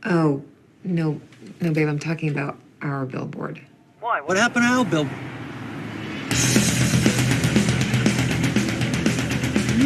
Oh, no, babe, I'm talking about our billboard. Why? What happened to our billboard?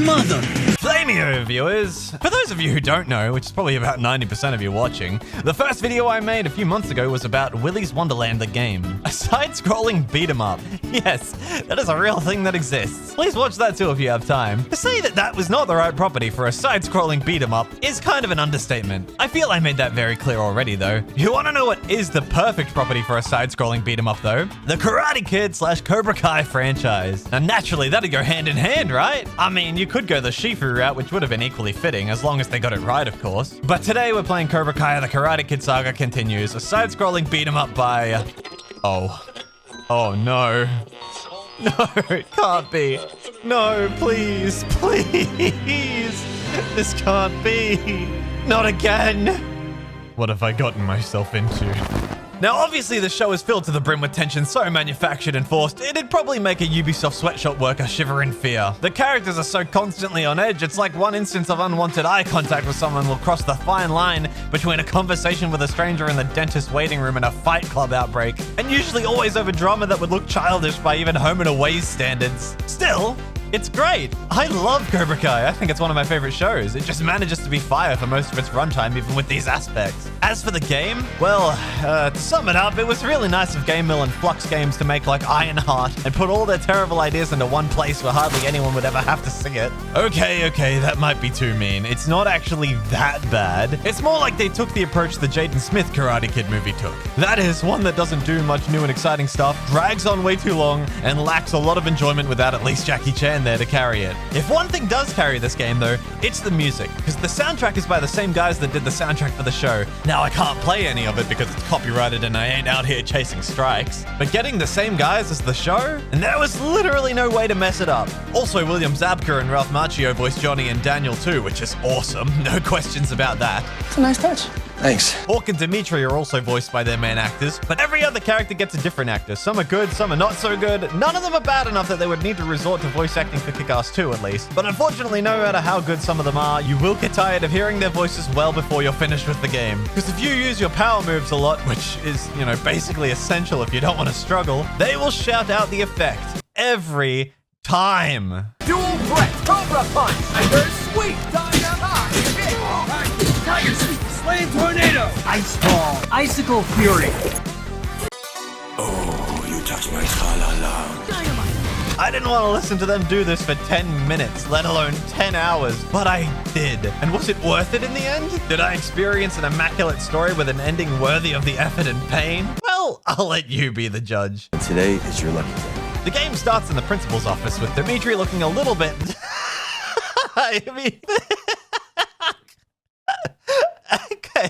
Mother! Flameo, viewers! For those of you who don't know, which is probably about 90% of you watching, the first video I made a few months ago was about Willy's Wonderland the game. A side-scrolling beat-em-up. Yes, that is a real thing that exists. Please watch that too if you have time. To say that that was not the right property for a side-scrolling beat-em-up is kind of an understatement. I feel I made that very clear already, though. You want to know what is the perfect property for a side-scrolling beat-em-up, though? The Karate Kid / Cobra Kai franchise. Now, naturally, that'd go hand in hand, right? I mean, you could go the Shifu route, which would have been equally fitting, as long as they got it right, of course. But today we're playing Cobra Kai: The Karate Kid Saga Continues, a side-scrolling beat-em-up by... Oh no. No, it can't be. No, please, please. This can't be. Not again. What have I gotten myself into? Now, obviously, the show is filled to the brim with tension so manufactured and forced, it'd probably make a Ubisoft sweatshop worker shiver in fear. The characters are so constantly on edge, it's like one instance of unwanted eye contact with someone will cross the fine line between a conversation with a stranger in the dentist waiting room and a fight club outbreak, and usually always over drama that would look childish by even home and away's standards. Still, it's great. I love Cobra Kai. I think it's one of my favorite shows. It just manages to be fire for most of its runtime, even with these aspects. As for the game, well, to sum it up, it was really nice of Gamemill and Flux Games to make like Ironheart and put all their terrible ideas into one place where hardly anyone would ever have to see it. Okay, that might be too mean. It's not actually that bad. It's more like they took the approach the Jaden Smith Karate Kid movie took. That is, one that doesn't do much new and exciting stuff, drags on way too long, and lacks a lot of enjoyment without at least Jackie Chan there to carry it. If one thing does carry this game, though, it's the music, because the soundtrack is by the same guys that did the soundtrack for the show. Now, I can't play any of it because it's copyrighted and I ain't out here chasing strikes, but getting the same guys as the show, and there was literally no way to mess it up. Also, William Zabka and Ralph Macchio voiced Johnny and Daniel too, which is awesome. No questions about that. It's a nice touch. Thanks. Hawk and Dimitri are also voiced by their main actors, but every other character gets a different actor. Some are good, some are not so good. None of them are bad enough that they would need to resort to voice acting for Kick-Ass 2 at least. But unfortunately, no matter how good some of them are, you will get tired of hearing their voices well before you're finished with the game. Because if you use your power moves a lot, which is, basically essential if you don't want to struggle, they will shout out the effect every time. Dual threat, Cobra Punch, under sweep, dynamite, Tiger Sweep, Slam Tornado, Ice Ball, Icicle Fury. Oh, you touch my tra-la-la. Dynamite. I didn't want to listen to them do this for 10 minutes, let alone 10 hours, but I did. And was it worth it in the end? Did I experience an immaculate story with an ending worthy of the effort and pain? Well, I'll let you be the judge. Today is your lucky day. The game starts in the principal's office with Dimitri looking a little bit... I mean... Okay.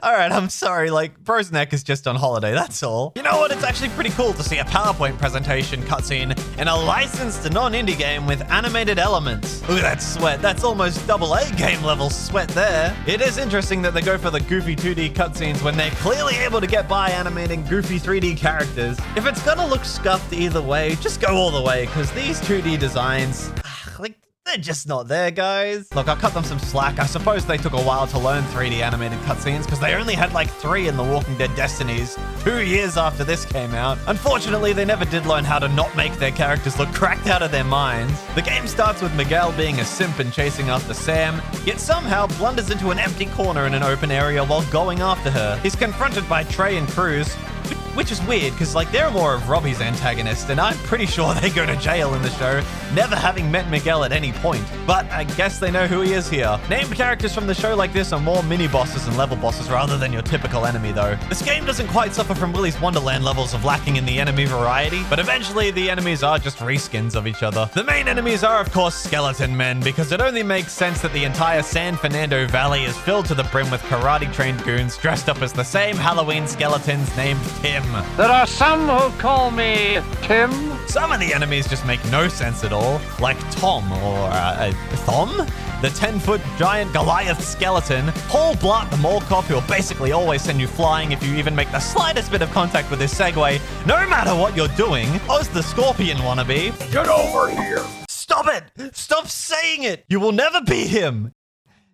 Alright, I'm sorry, Bro's neck is just on holiday, that's all. You know what, it's actually pretty cool to see a PowerPoint presentation cutscene in a licensed non-indie game with animated elements. Look at that sweat, that's almost AA game level sweat there. It is interesting that they go for the goofy 2D cutscenes when they're clearly able to get by animating goofy 3D characters. If it's gonna look scuffed either way, just go all the way, because these 2D designs, they're just not there, guys. Look, I'll cut them some slack. I suppose they took a while to learn 3D animated cutscenes because they only had 3 in The Walking Dead Destinies 2 years after this came out. Unfortunately, they never did learn how to not make their characters look cracked out of their minds. The game starts with Miguel being a simp and chasing after Sam, yet somehow blunders into an empty corner in an open area while going after her. He's confronted by Trey and Cruz, which is weird, because, they're more of Robbie's antagonist, and I'm pretty sure they go to jail in the show, never having met Miguel at any point. But I guess they know who he is here. Named characters from the show like this are more mini-bosses and level bosses rather than your typical enemy, though. This game doesn't quite suffer from Willy's Wonderland levels of lacking in the enemy variety, but eventually the enemies are just reskins of each other. The main enemies are, of course, skeleton men, because it only makes sense that the entire San Fernando Valley is filled to the brim with karate-trained goons dressed up as the same Halloween skeletons named Tim. There are some who call me Tim. Some of the enemies just make no sense at all, like Tom or Thom, the 10-foot giant Goliath skeleton, Paul Blart the mall cop who'll basically always send you flying if you even make the slightest bit of contact with his Segway, no matter what you're doing, Oz the Scorpion wannabe. Get over here. Stop it! Stop saying it! You will never be him!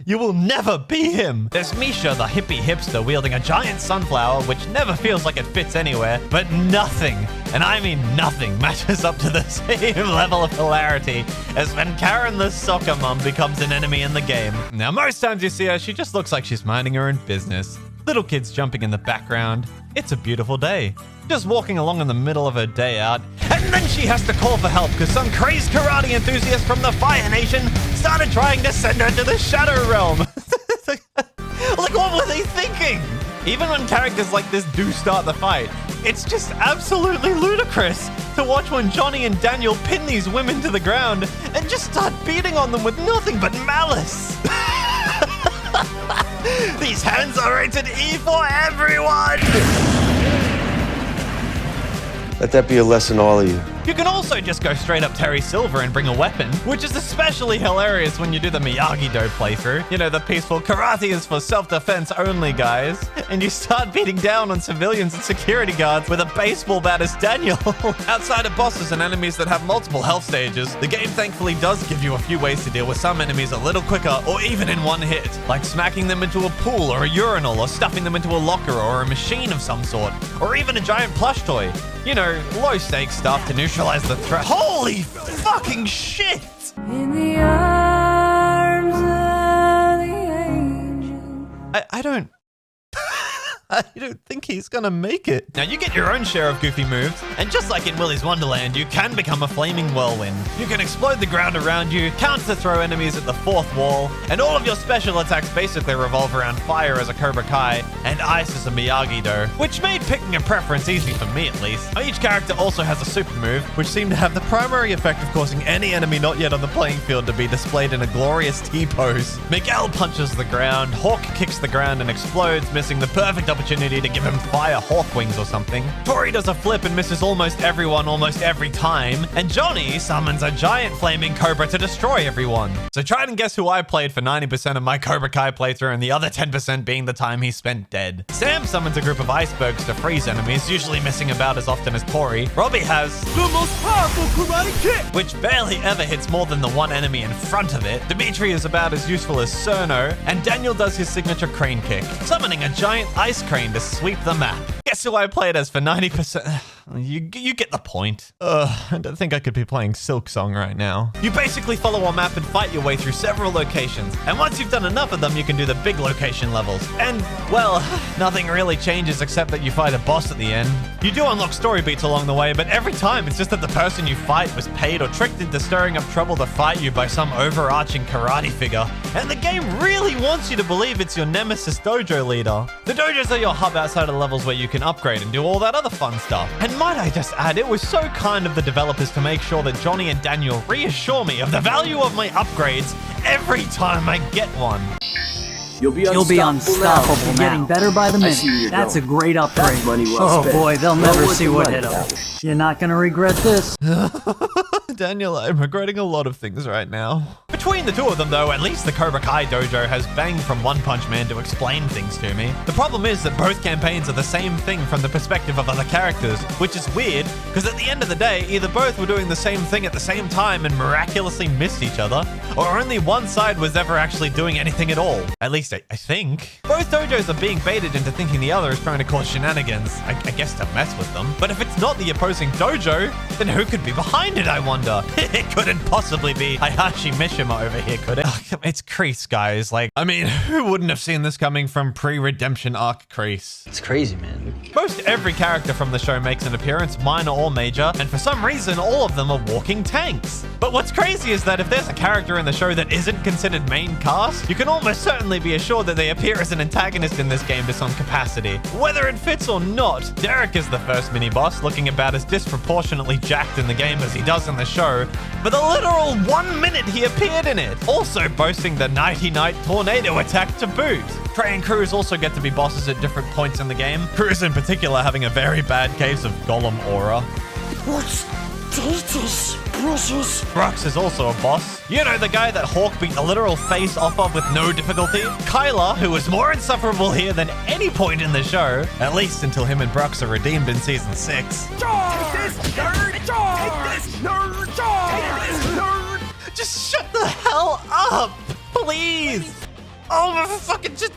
You will never be him. There's Misha, the hippie hipster, wielding a giant sunflower, which never feels like it fits anywhere, but nothing, and I mean nothing, matches up to the same level of hilarity as when Karen the soccer mom becomes an enemy in the game. Now, most times you see her, she just looks like she's minding her own business. Little kids jumping in the background. It's a beautiful day. Just walking along in the middle of her day out, and then she has to call for help because some crazed karate enthusiast from the Fire Nation started trying to send her to the Shadow Realm. Like, what were they thinking? Even when characters like this do start the fight, it's just absolutely ludicrous to watch when Johnny and Daniel pin these women to the ground and just start beating on them with nothing but malice. These hands are rated E for everyone! Let that be a lesson to all of you. You can also just go straight up Terry Silver and bring a weapon, which is especially hilarious when you do the Miyagi-Do playthrough. You know, the peaceful karate is for self-defense only, guys. And you start beating down on civilians and security guards with a baseball bat as Daniel. Outside of bosses and enemies that have multiple health stages, the game thankfully does give you a few ways to deal with some enemies a little quicker or even in one hit, like smacking them into a pool or a urinal or stuffing them into a locker or a machine of some sort, or even a giant plush toy. You know, low-stakes stuff to neutralize the threat. Holy fucking shit! In the arms of the angel. I don't think he's gonna make it. Now, you get your own share of goofy moves, and just like in Willy's Wonderland, you can become a flaming whirlwind. You can explode the ground around you, counter throw enemies at the fourth wall, and all of your special attacks basically revolve around fire as a Cobra Kai, and ice as a Miyagi-Do, which made picking a preference easy for me at least. Each character also has a super move, which seemed to have the primary effect of causing any enemy not yet on the playing field to be displayed in a glorious T-pose. Miguel punches the ground, Hawk kicks the ground and explodes, missing the perfect opportunity to give him fire hawk wings or something. Tori does a flip and misses almost everyone almost every time, and Johnny summons a giant flaming cobra to destroy everyone. So try and guess who I played for 90% of my Cobra Kai playthrough, and the other 10% being the time he spent dead. Sam summons a group of icebergs to freeze enemies, usually missing about as often as Tori. Robbie has The most powerful karate kick! which barely ever hits more than the one enemy in front of it. Dimitri is about as useful as Cerno, and Daniel does his signature crane kick, summoning a giant ice crane to sweep the map. Guess who I played as for 90%? You get the point. I don't think I could be playing Silk Song right now. You basically follow a map and fight your way through several locations, and once you've done enough of them, you can do the big location levels. And, well, nothing really changes except that you fight a boss at the end. You do unlock story beats along the way, but every time it's just that the person you fight was paid or tricked into stirring up trouble to fight you by some overarching karate figure. And the game really wants you to believe it's your nemesis dojo leader. The dojos are your hub outside of levels where you can upgrade and do all that other fun stuff. And might I just add, it was so kind of the developers to make sure that Johnny and Daniel reassure me of the value of my upgrades every time I get one. You'll be unstoppable now. Getting better by the minute. That's a great upgrade. Oh boy, they'll never see what hit them. You're not gonna regret this. Daniel, I'm regretting a lot of things right now. Between the two of them, though, at least the Cobra Kai dojo has banged from One Punch Man to explain things to me. The problem is that both campaigns are the same thing from the perspective of other characters, which is weird, because at the end of the day, either both were doing the same thing at the same time and miraculously missed each other, or only one side was ever actually doing anything at all. At least I think. Both dojos are being baited into thinking the other is trying to cause shenanigans, I guess to mess with them. But if it's not the opposing dojo, then who could be behind it, I wonder? It couldn't possibly be Hayashi Mishima over here, could it? Ugh, it's Kreese, guys. Like, I mean, who wouldn't have seen this coming from pre-redemption arc Kreese? It's crazy, man. Most every character from the show makes an appearance, minor or major, and for some reason, all of them are walking tanks. But what's crazy is that if there's a character in the show that isn't considered main cast, you can almost certainly be assured that they appear as an antagonist in this game to some capacity. Whether it fits or not, Derek is the first mini-boss, looking about as disproportionately jacked in the game as he does in the show, for the literal 1 minute he appeared in it, also boasting the nighty-night tornado attack to boot. Trey and Cruz also get to be bosses at different points in the game, Cruz in particular having a very bad case of Golem aura. What's this, precious? Brooks is also a boss. You know, the guy that Hawk beat the literal face off of with no difficulty? Kyla, who was more insufferable here than any point in the show, at least until him and Brooks are redeemed in Season 6. Take this, nerd! Take this, nerd! Take this, nerd! Just shut the hell up, please! Oh, fucking just...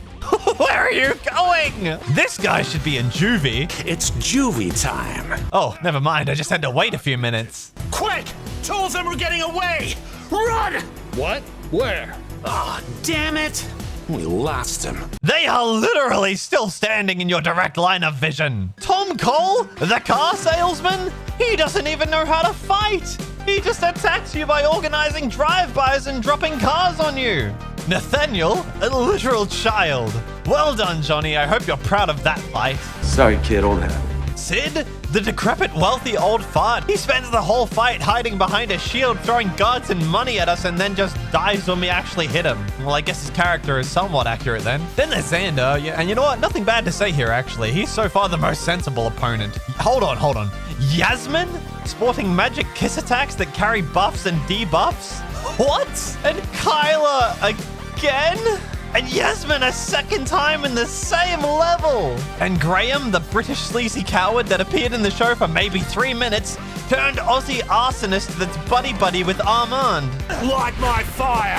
Where are you going? This guy should be in juvie. It's juvie time. Oh, never mind. I just had to wait a few minutes. Quick! Two of them are getting away! Run! What? Where? Oh, damn it! We lost him. They are literally still standing in your direct line of vision. Tom Cole, the car salesman, he doesn't even know how to fight. He just attacks you by organizing drive-bys and dropping cars on you. Nathaniel, a literal child. Well done, Johnny. I hope you're proud of that fight. Sorry, kid, old hat. Sid, the decrepit, wealthy old fart. He spends the whole fight hiding behind a shield, throwing guards and money at us, and then just dies when we actually hit him. Well, I guess his character is somewhat accurate then. Then there's Xander, yeah, and you know what? Nothing bad to say here, actually. He's so far the most sensible opponent. Hold on. Yasmin? Sporting magic kiss attacks that carry buffs and debuffs? What? And Kyla again? And Yasmin a second time in the same level. And Graham, the British sleazy coward that appeared in the show for maybe 3 minutes, turned Aussie arsonist that's buddy-buddy with Armand. Light my fire!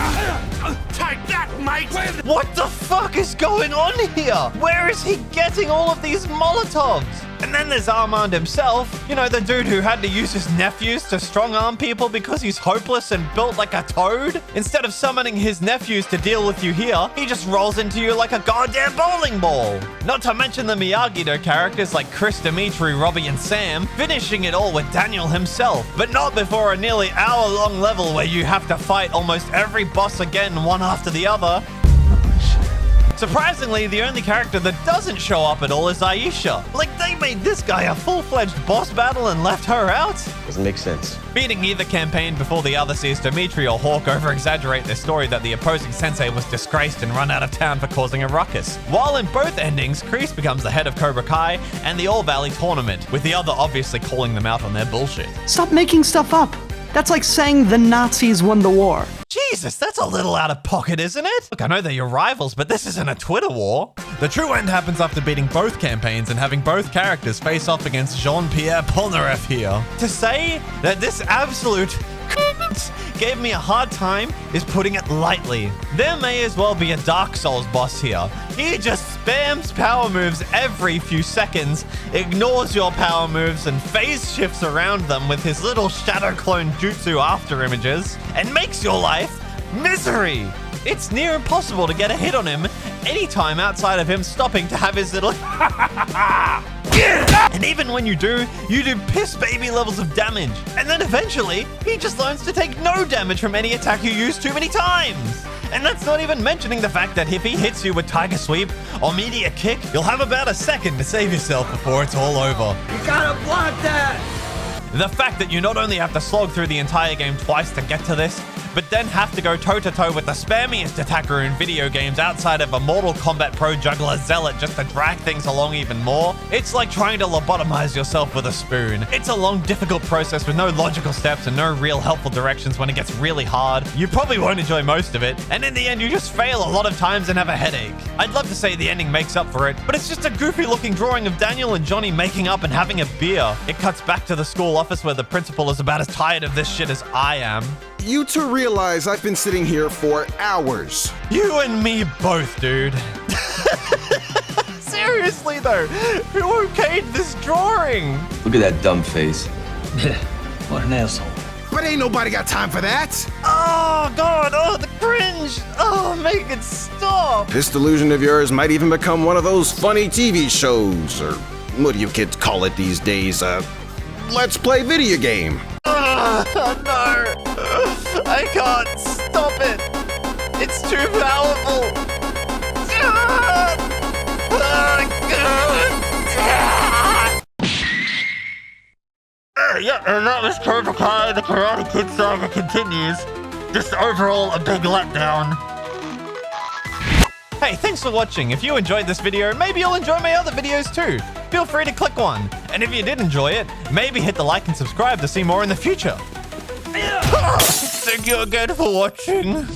Take that, mate! What the fuck is going on here? Where is he getting all of these Molotovs? And then there's Armand himself. You know, the dude who had to use his nephews to strong-arm people because he's hopeless and built like a toad. Instead of summoning his nephews to deal with you here, he just rolls into you like a goddamn bowling ball. Not to mention the Miyagi-Do characters like Chris, Dimitri, Robbie, and Sam, finishing it all with Daniel himself. But not before a nearly hour-long level where you have to fight almost every boss again, one after the other. Surprisingly, the only character that doesn't show up at all is Aisha. Like, they made this guy a full-fledged boss battle and left her out? Doesn't make sense. Beating either campaign before the other sees Dimitri or Hawk over-exaggerate their story that the opposing sensei was disgraced and run out of town for causing a ruckus. While in both endings, Kreese becomes the head of Cobra Kai and the All-Valley tournament, with the other obviously calling them out on their bullshit. Stop making stuff up. That's like saying the Nazis won the war. Jesus, that's a little out of pocket, isn't it? Look, I know they're your rivals, but this isn't a Twitter war. The true end happens after beating both campaigns and having both characters face off against Jean-Pierre Polnareff here. To say that this absolute gave me a hard time is putting it lightly. There may as well be a Dark Souls boss here. He just spams power moves every few seconds, ignores your power moves and phase shifts around them with his little shadow clone jutsu after images, and makes your life misery. It's near impossible to get a hit on him anytime outside of him stopping to have his little and even when you do piss baby levels of damage. And then eventually, he just learns to take no damage from any attack you use too many times. And that's not even mentioning the fact that if he hits you with Tiger Sweep or Meteor Kick, you'll have about a second to save yourself before it's all over. You gotta block that! The fact that you not only have to slog through the entire game twice to get to this, but then have to go toe-to-toe with the spammiest attacker in video games outside of a Mortal Kombat Pro juggler Zealot just to drag things along even more. It's like trying to lobotomize yourself with a spoon. It's a long, difficult process with no logical steps and no real helpful directions when it gets really hard. You probably won't enjoy most of it, and in the end you just fail a lot of times and have a headache. I'd love to say the ending makes up for it, but it's just a goofy-looking drawing of Daniel and Johnny making up and having a beer. It cuts back to the school office where the principal is about as tired of this shit as I am. You two realize I've been sitting here for hours. You and me both, dude. Seriously though, who okayed this drawing? Look at that dumb face. What an asshole. But ain't nobody got time for that. Oh god, oh the cringe. Oh, make it stop. This delusion of yours might even become one of those funny TV shows, or what do you kids call it these days? Let's play video game. No, I can't stop it. It's too powerful. Yeah, and that was Cobra Kai, the Karate Kid saga continues. Just overall a big letdown. Hey, thanks for watching. If you enjoyed this video, maybe you'll enjoy my other videos too. Feel free to click one. And if you did enjoy it, maybe hit the like and subscribe to see more in the future. Thank you again for watching.